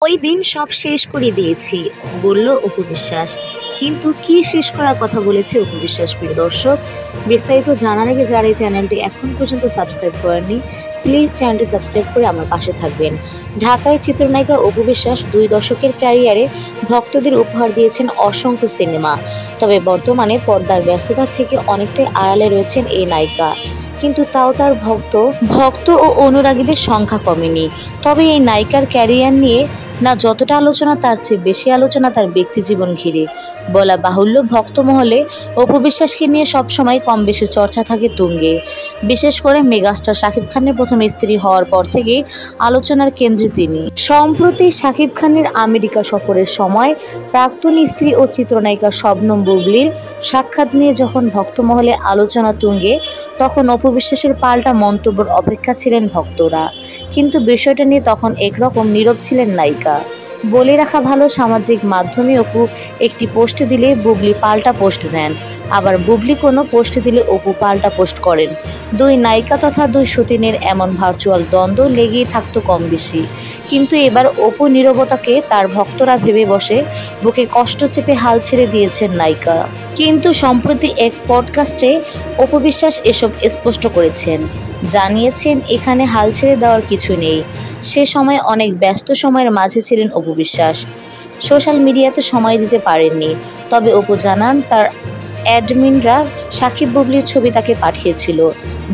ওই দিন সব শেষ করে দিয়েছি, বলল অপু বিশ্বাস। কিন্তু কি শেষ করার কথা বলেছে অপু বিশ্বাস? প্রিয় দর্শক, বিস্তারিত জানার আগে যারা এই চ্যানেলটি এখন পর্যন্ত সাবস্ক্রাইব করেননি, প্লিজ চ্যানেলটি সাবস্ক্রাইব করে আমার পাশে থাকবেন। ঢাকায় চিত্রনায়িকা অপু বিশ্বাস 2 দশকের ক্যারিয়ারে ভক্তদের উপহার দিয়েছেন অসংখ্য সিনেমা। তবে বর্তমানে পর্দার ব্যস্ততার থেকে অনেকটাই আড়ালে রয়েছেন এই নায়িকা। কিন্তু তাও তার ভক্ত ও অনুরাগীদের সংখ্যা কমেনি। তবে এই নায়িকার ক্যারিয়ার নিয়ে না যতটা আলোচনা, তার চেয়ে বেশি আলোচনা তার ব্যক্তিজীবন ঘিরে। বলা বাহুল্য, ভক্ত মহলে অপু বিশ্বাসকে নিয়ে সবসময় কম বেশি চর্চা থাকে তুঙ্গে। বিশেষ করে মেগাস্টার শাকিব খানের প্রথম স্ত্রী হওয়ার পর থেকেই আলোচনার কেন্দ্রে তিনি। সম্প্রতি শাকিব খানের আমেরিকা সফরের সময় প্রাক্তন স্ত্রী ও চিত্রনায়িকা শবনম বুবলীর সাক্ষাৎ নিয়ে যখন ভক্তমহলে আলোচনা তুঙ্গে, তখন অপু বিশ্বাসের পাল্টা মন্তব্যের অপেক্ষা ছিলেন ভক্তরা। কিন্তু বিষয়টা নিয়ে তখন একরকম নীরব ছিলেন নায়িকা। বলে রাখা ভালো, সামাজিক মাধ্যমে অপু একটি পোস্ট দিলে বুবলি পাল্টা পোস্ট দেন, আবার বুবলি কোনো পোস্ট দিলে অপু পাল্টা পোস্ট করেন। 2 নায়িকা তথা 2 সতীনের এমন ভার্চুয়াল দ্বন্দ্ব লেগেই থাকতো কম বেশি। কিন্তু এবার অপু নীরবতাকে তার ভক্তরা ভেবে বসে বুকে কষ্ট চেপে হাল ছেড়ে দিয়েছেন নায়িকা। কিন্তু সম্প্রতি এক পডকাস্টে অপু বিশ্বাস এসব স্পষ্ট করেছেন, জানিয়েছেন এখানে হাল ছেড়ে দেওয়ার কিছু নেই। সে সময় অনেক ব্যস্ত সময়ের মাঝে ছিলেন অপু বিশ্বাস, সোশ্যাল মিডিয়াতে সময় দিতে পারেননি। তবে অপু জানান তার অ্যাডমিনরা সাকিব বুবলির ছবি তাকে পাঠিয়েছিল,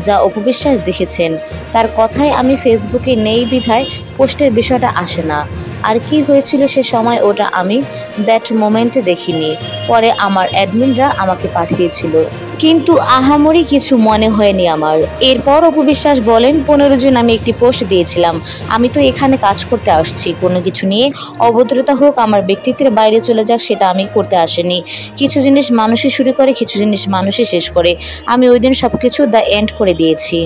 যা অপু বিশ্বাস দেখেছেন। তার কথায়, আমি ফেসবুকে নেই বিধায় পোস্টের বিষয়টা আসে না। আর কি হয়েছিল সে সময় ওটা আমি দ্যাট মোমেন্টে দেখিনি, পরে আমার অ্যাডমিনরা আমাকে পাঠিয়েছিল, কিন্তু আহামরি কিছু মনে হয়নি আমার। এরপর অপু বিশ্বাস বলেন, 15 জন আমি একটি পোস্ট দিয়েছিলাম, আমি তো এখানে কাজ করতে আসছি, কোনো কিছু নিয়ে অভদ্রতা হোক, আমার ব্যক্তিত্বের বাইরে চলে যাক, সেটা আমি করতে আসিনি। কিছু জিনিস মানুষই শুরু করে, কিছু জিনিস মানুষই শেষ করে। আমি ওই দিন সবকিছু দ্য এন্ড করে দিয়েছি।